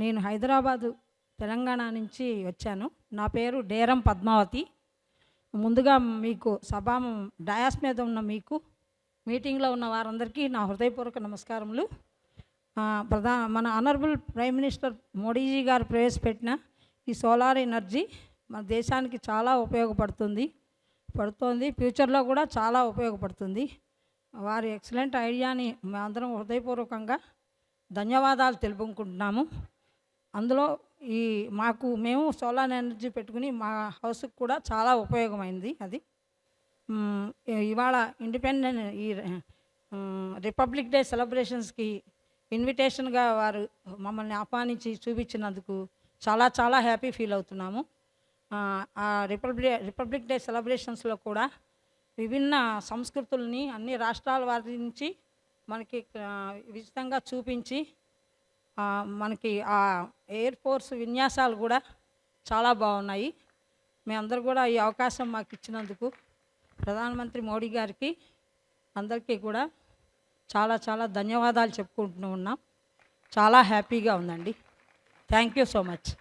నేను హైదరాబాదు తెలంగాణ నుంచి వచ్చాను. నా పేరు డేరం పద్మావతి. ముందుగా మీకు డయాస్ మీద ఉన్న మీకు, మీటింగ్లో ఉన్న వారందరికీ నా హృదయపూర్వక నమస్కారములు. మన ఆనరబుల్ ప్రైమ్ మినిస్టర్ మోడీజీ గారు ప్రవేశపెట్టిన ఈ సోలార్ ఎనర్జీ మన దేశానికి చాలా ఉపయోగపడుతుంది, ఫ్యూచర్లో కూడా చాలా ఉపయోగపడుతుంది. వారి ఎక్సలెంట్ ఐడియాని మేమందరం హృదయపూర్వకంగా ధన్యవాదాలు తెలుపుకుంటున్నాము. అందులో మేము సోలార్ ఎనర్జీ పెట్టుకుని మా హౌస్కి కూడా చాలా ఉపయోగమైంది. అది ఇవాళ రిపబ్లిక్ డే సెలబ్రేషన్స్కి ఇన్విటేషన్గా వారు మమ్మల్ని ఆహ్వానించి చూపించినందుకు చాలా చాలా హ్యాపీ ఫీల్ అవుతున్నాము. ఆ రిపబ్లిక్ డే సెలబ్రేషన్స్లో కూడా విభిన్న సంస్కృతుల్ని అన్ని రాష్ట్రాల వారి నుంచి మనకి విస్తృతంగా చూపించి, మనకి ఆ ఎయిర్ ఫోర్స్ విన్యాసాలు కూడా చాలా బాగున్నాయి. మేమందరూ కూడా ఈ అవకాశం మాకు ఇచ్చినందుకు ప్రధానమంత్రి మోడీ గారికి అందరికీ కూడా చాలా చాలా ధన్యవాదాలు చెప్పుకుంటూ ఉన్నాం. చాలా హ్యాపీగా ఉందండి. Thank you so much.